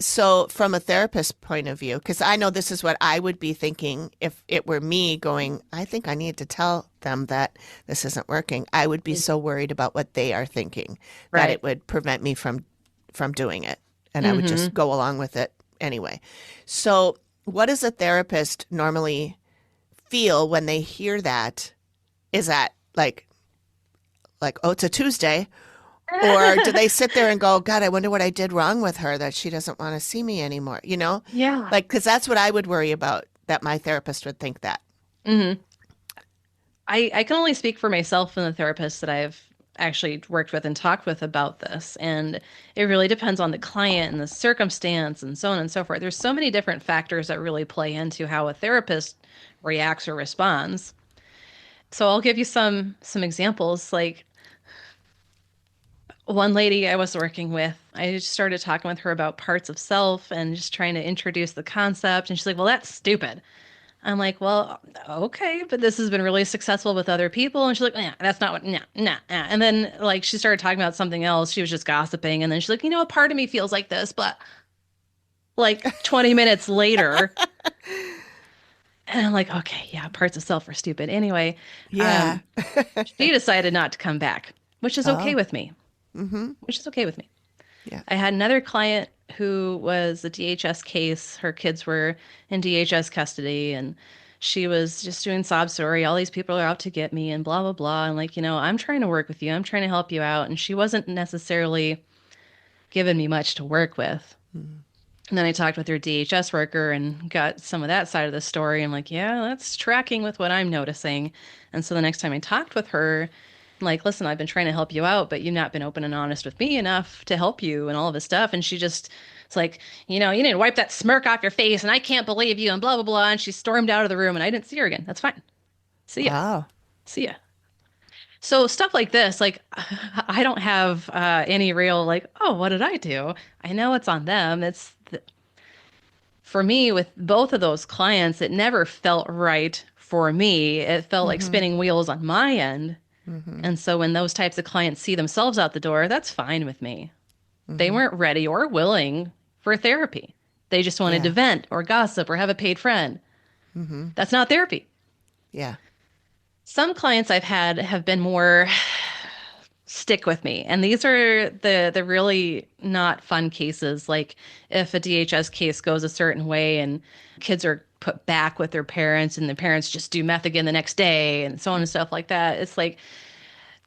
So from a therapist point of view, because I know this is what I would be thinking if it were me going, I think I need to tell them that this isn't working. I would be so worried about what they are thinking that Right. it would prevent me from doing it. And I would Mm-hmm. just go along with it anyway. So what does a therapist normally feel when they hear that? Is that like, oh, it's a Tuesday? Or do they sit there and go, God, I wonder what I did wrong with her that she doesn't want to see me anymore? You know, Yeah. like, because that's what I would worry about, that my therapist would think that. Mm-hmm. I can only speak for myself and the therapists that I've actually worked with and talked with about this. And it really depends on the client and the circumstance and so on and so forth. There's so many different factors that really play into how a therapist reacts or responds. So I'll give you some examples. Like one lady I was working with, I just started talking with her about parts of self and just trying to introduce the concept. And she's like, well, that's stupid. I'm like, well, okay, but this has been really successful with other people. And she's like, yeah, that's not what, nah, nah, nah. And then like she started talking about something else. She was just gossiping. And then she's like, you know, a part of me feels like this, but like 20 minutes later, and I'm like, okay, yeah, parts of self are stupid. Anyway, Yeah. um, she decided not to come back, which is okay Oh, with me, mm-hmm. which is okay with me. Yeah. I had another client who was a DHS case. Her kids were in DHS custody and she was just doing sob story. All these people are out to get me and blah, blah, blah. And like, you know, I'm trying to work with you. I'm trying to help you out. And she wasn't necessarily giving me much to work with. Mm-hmm. And then I talked with her DHS worker and got some of that side of the story. I'm like, yeah, that's tracking with what I'm noticing. And so the next time I talked with her, I'm like, listen, I've been trying to help you out, but you've not been open and honest with me enough to help you and all of this stuff. And she just, it's like, you know, you need to wipe that smirk off your face and I can't believe you and blah, blah, blah. And she stormed out of the room and I didn't see her again. That's fine. See ya. Wow. See ya. So stuff like this, like I don't have any real like, oh, what did I do? I know it's on them. For me, with both of those clients, it never felt right for me. It felt like Mm-hmm. spinning wheels on my end. Mm-hmm. And so when those types of clients see themselves out the door, that's fine with me. They Mm-hmm. weren't ready or willing for therapy. They just wanted to Yeah. vent or gossip or have a paid friend. Mm-hmm. That's not therapy. Yeah. Some clients I've had have been more stick with me. And these are the really not fun cases. Like if a DHS case goes a certain way and kids are put back with their parents and the parents just do meth again the next day and so on and stuff like that. It's like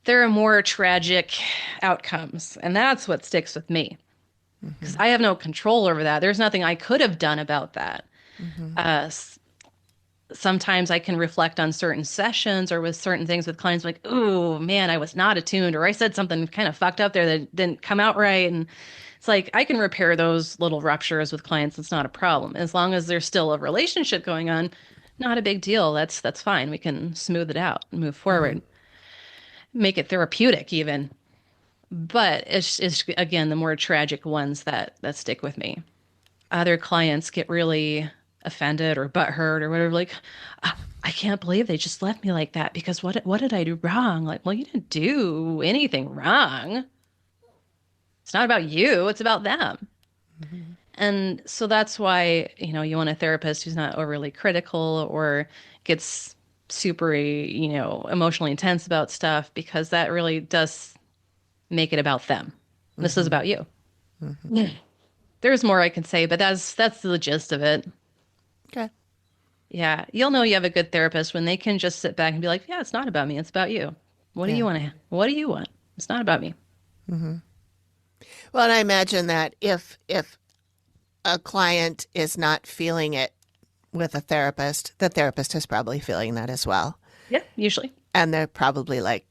there are more tragic outcomes, and that's what sticks with me. because I have no control over that. There's nothing I could have done about that. Uh, Sometimes I can reflect on certain sessions or with certain things with clients like, oh man, I was not attuned, or I said something kind of fucked up there that didn't come out right. And it's like I can repair those little ruptures with clients. It's not a problem. As long as there's still a relationship going on, not a big deal. That's fine. We can smooth it out and move forward. Make it therapeutic even. But it's again the more tragic ones that stick with me. Other clients get really offended or butthurt or whatever, like, I can't believe they just left me like that because what did I do wrong? Like, well, you didn't do anything wrong. It's not about you, it's about them. And so that's why, you want a therapist who's not overly critical or gets super, emotionally intense about stuff, because that really does make it about them. This is about you. Yeah. There's more I can say, but that's the gist of it. Okay. Yeah, you'll know you have a good therapist when they can just sit back and be like, "Yeah, it's not about me; it's about you. What do you want? What do you want? It's not about me." Well, and I imagine that if a client is not feeling it with a therapist, the therapist is probably feeling that as well. Yeah, usually. And they're probably like,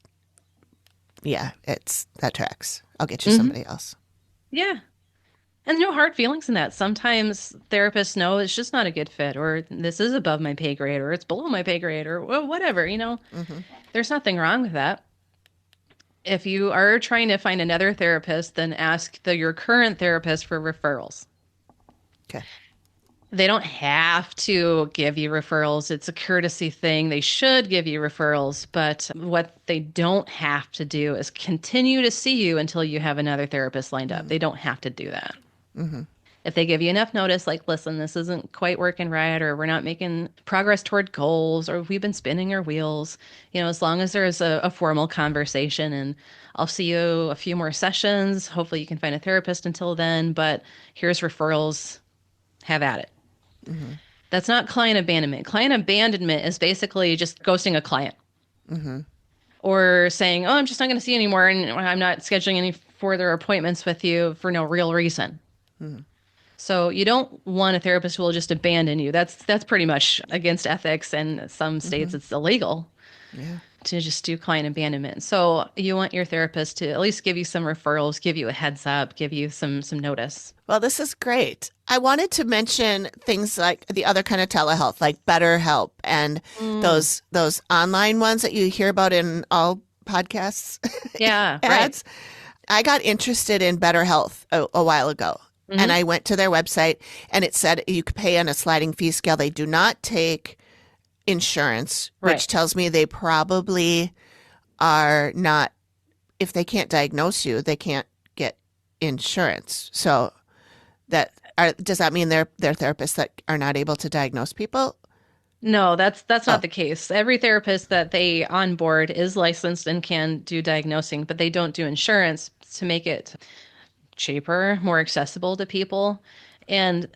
yeah, that tracks. I'll get you somebody else. Yeah, and no hard feelings in that. Sometimes therapists know it's just not a good fit, or this is above my pay grade, or it's below my pay grade, or whatever. There's nothing wrong with that. If you are trying to find another therapist, then ask your current therapist for referrals. Okay. They don't have to give you referrals. It's a courtesy thing. They should give you referrals, but what they don't have to do is continue to see you until you have another therapist lined up. They don't have to do that. If they give you enough notice, like, listen, this isn't quite working right, or we're not making progress toward goals, or we've been spinning our wheels, as long as there's a formal conversation, and I'll see you a few more sessions. Hopefully you can find a therapist until then, but here's referrals. Have at it. That's not client abandonment. Client abandonment is basically just ghosting a client or saying, oh, I'm just not going to see you anymore, and I'm not scheduling any further appointments with you for no real reason. So you don't want a therapist who will just abandon you. That's pretty much against ethics, and some states it's illegal to just do client abandonment. So you want your therapist to at least give you some referrals, give you a heads up, give you some notice. Well, this is great. I wanted to mention things like the other kind of telehealth, like BetterHelp and those online ones that you hear about in all podcasts. Yeah, ads. right. I got interested in BetterHealth a while ago. And I went to their website, and it said you could pay on a sliding fee scale. They do not take insurance, which tells me they probably are not, if they can't diagnose you, they can't get insurance. So does that mean they're therapists that are not able to diagnose people? No, that's not the case. Every therapist that they onboard is licensed and can do diagnosing, but they don't do insurance to make it cheaper, more accessible to people. And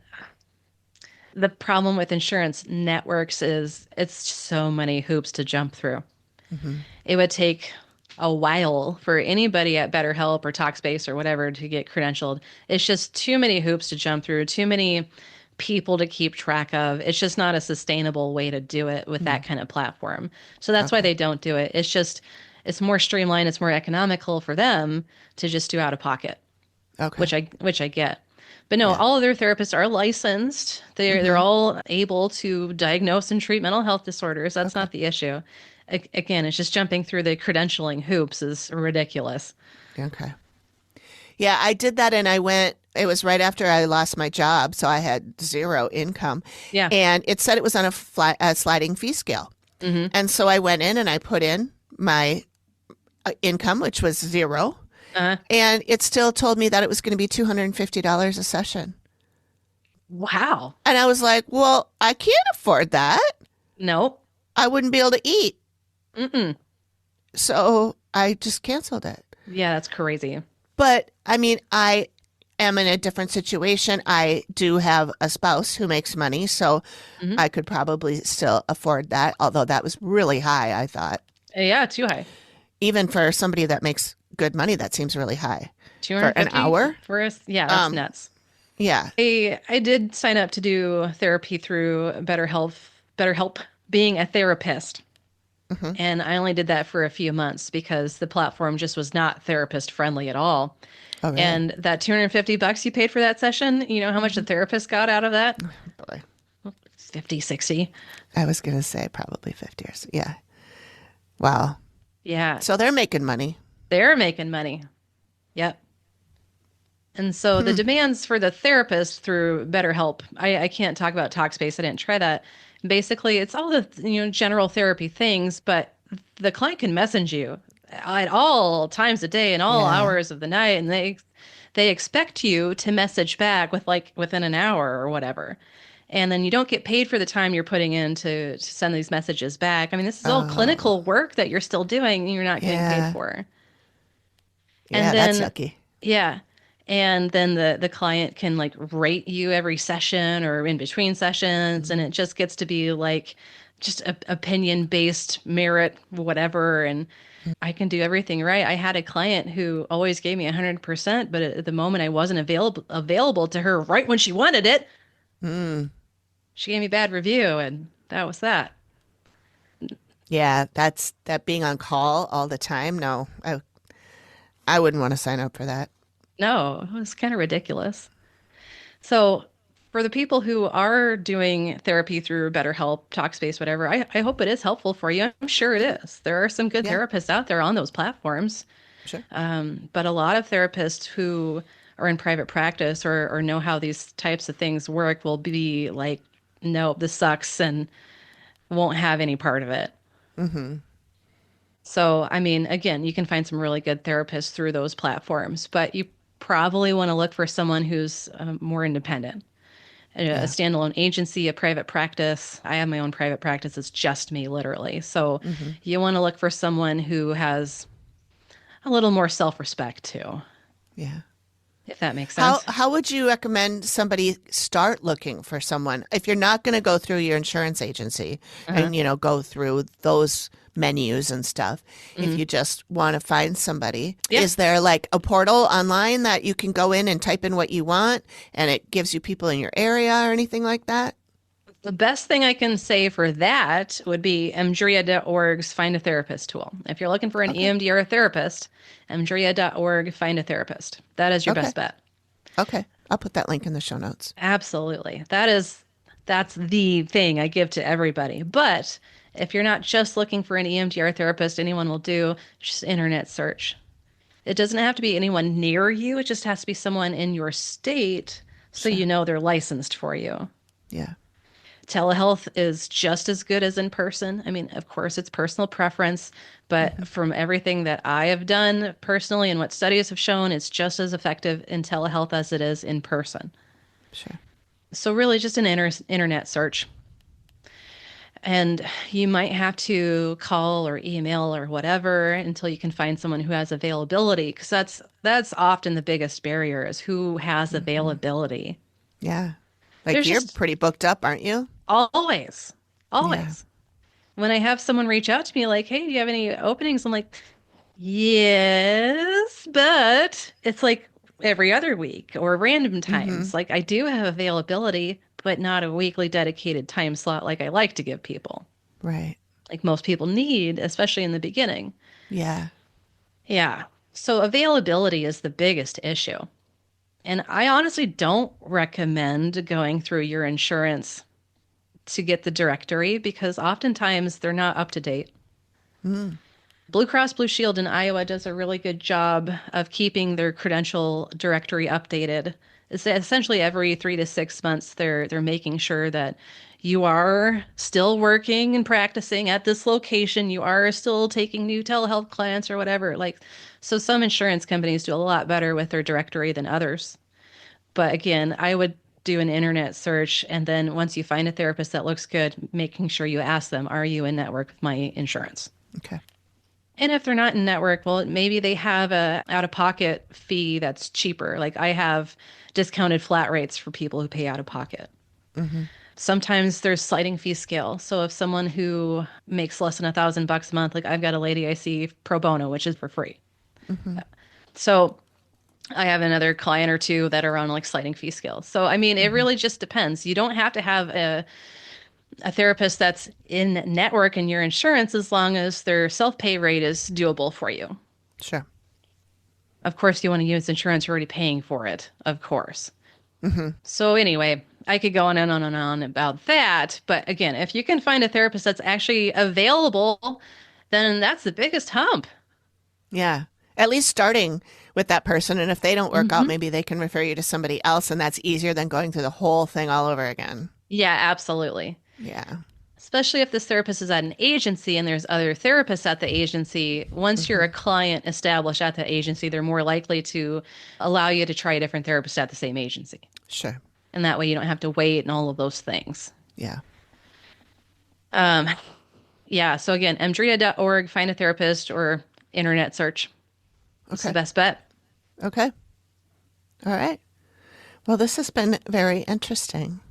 the problem with insurance networks is it's so many hoops to jump through. It would take a while for anybody at BetterHelp or Talkspace or whatever to get credentialed. It's just too many hoops to jump through, too many people to keep track of. It's just not a sustainable way to do it with that kind of platform. So that's why they don't do it. It's more streamlined, it's more economical for them to just do out of pocket. Okay. Which I get. But no, all of their therapists are licensed. They're all able to diagnose and treat mental health disorders. That's not the issue. Again, it's just jumping through the credentialing hoops is ridiculous. Okay. Yeah, I did that, and it was right after I lost my job, so I had zero income. Yeah. And it said it was on a sliding fee scale. And so I went in and I put in my income, which was zero. And it still told me that it was going to be $250 a session. Wow. And I was like, well, I can't afford that. Nope. I wouldn't be able to eat. So I just canceled it. Yeah, that's crazy. But I mean, I am in a different situation. I do have a spouse who makes money, so I could probably still afford that, although that was really high, I thought. Yeah, too high. Even for somebody that makes good money. That seems really high for an 250 hour. for us. Yeah, that's Um, nuts. yeah. I did sign up to do therapy through BetterHelp being a therapist. Hmm. And I only did that for a few months because the platform just was not therapist friendly at all. Oh, really? And that $250 you paid for that session, you know how much the Hmm. therapist got out of that? Boy, 50, 60. I was gonna say probably 50 or so. Yeah. Wow. Yeah, So they're making money. they're making money. Yep. And so the Hmm. demands for the therapist through BetterHelp, I can't talk about Talkspace. I didn't try that. Basically, it's all the general therapy things, but the client can message you at all times of day and all Yeah. hours of the night, and they expect you to message back with like within an hour or whatever. And then you don't get paid for the time you're putting in to send these messages back. I mean, this is all Oh, clinical work that you're still doing and you're not getting paid yeah. for. And Yeah, that's then, yucky. yeah. And then the client can like rate you every session or in between sessions. And Mhm. it just gets to be like just a opinion based merit, whatever. And I can do everything right. I had a client who always gave me 100%, but at the moment I wasn't available to her right when she wanted it, Mm. she gave me bad review, and that was that. Yeah, that's that being on call all the time. No, I wouldn't want to sign up for that. No, it was kind of ridiculous. So, for the people who are doing therapy through BetterHelp, Talkspace, whatever, I hope it is helpful for you. I'm sure it is. There are some good Yeah, therapists out there on those platforms. sure. But a lot of therapists who are in private practice or know how these types of things work will be like, nope, this sucks and won't have any part of it. Hmm. So, I mean, again, you can find some really good therapists through those platforms, but you probably want to look for someone who's more independent. A Yeah. standalone agency, a private practice. I have my own private practice. It's just me, literally. So Hmm. you want to look for someone who has a little more self-respect too, Yeah. if that makes How sense. how would you recommend somebody start looking for someone if you're not going to go through your insurance agency Uh-huh. and go through those menus and stuff? If Mhm. you just want to find somebody, Yeah. is there like a portal online that you can go in and type in what you want and it gives you people in your area or anything like that? The best thing I can say for that would be mdria.org's Find a Therapist tool. If you're looking for an Okay. EMDR therapist, mdria.org, find a therapist. That is your Okay. best bet. Okay. I'll put that link in the show notes. Absolutely. That's the thing I give to everybody. But if you're not just looking for an EMDR therapist, anyone will do, just internet search. It doesn't have to be anyone near you. It just has to be someone in your state so you Sure. know they're licensed for you. Yeah. Telehealth is just as good as in person. I mean, of course, it's personal preference, Hmm. but from everything that I have done personally and what studies have shown, it's just as effective in telehealth as it is in person. Sure. So, really, just an internet search. And you might have to call or email or whatever until you can find someone who has availability, because that's often the biggest barrier is who has Hmm. availability. Yeah. Like There's you're just pretty booked up, aren't you? always, Yeah. always. When I have someone reach out to me like, "Hey, do you have any openings?" I'm like, "Yes, but it's like every other week or random Hmm. times. Like I do have availability, but not a weekly dedicated time slot like I like to give people." Right. Like most people need, especially in the beginning. Yeah. Yeah. So availability is the biggest issue. And I honestly don't recommend going through your insurance to get the directory because oftentimes they're not up to date. Mm. Blue Cross Blue Shield in Iowa does a really good job of keeping their credential directory updated. It's essentially every 3 to 6 months they're making sure that you are still working and practicing at this location. You are still taking new telehealth clients or whatever. Like, so some insurance companies do a lot better with their directory than others. But again, I would do an internet search and then once you find a therapist that looks good, making sure you ask them, are you in network with my insurance? Okay. And if they're not in network, well, maybe they have a out of pocket fee that's cheaper. Like I have discounted flat rates for people who pay out of pocket. Hmm. Sometimes there's sliding fee scale. So if someone who makes less than $1,000 a month, like I've got a lady I see pro bono, which is for free. So I have another client or two that are on like sliding fee scales. So, I mean, it really just depends. You don't have to have a therapist that's in network in your insurance as long as their self-pay rate is doable for you. Sure. Of course, you want to use insurance you're already paying for it, of course. So anyway, I could go on and on and on about that. But again, if you can find a therapist that's actually available, then that's the biggest hump. Yeah. At least starting with that person. And if they don't work out, maybe they can refer you to somebody else. And that's easier than going through the whole thing all over again. Yeah, absolutely. Yeah. Especially if this therapist is at an agency and there's other therapists at the agency. Once you're a client established at the agency, they're more likely to allow you to try a different therapist at the same agency. Sure. And that way you don't have to wait and all of those things. Yeah. Yeah. So again, mdria.org, find a therapist or internet search. It's the best bet. Okay. All right. Well, this has been very interesting.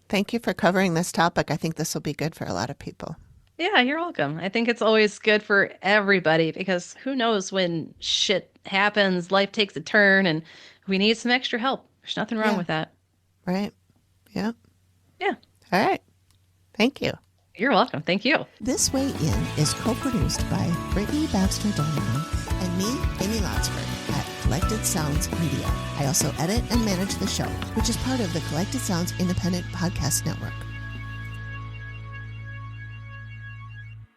Thank you for covering this topic. I think this will be good for a lot of people. Yeah, you're welcome. I think it's always good for everybody because who knows when shit happens, life takes a turn, and we need some extra help. There's nothing wrong with that. Right. Yeah. Yeah. All right. Thank you. You're welcome. Thank you. This Way In is co-produced by Brittany Baxter-Donovan and me, Amy Lotsford, at Collected Sounds Media. I also edit and manage the show, which is part of the Collected Sounds Independent Podcast Network.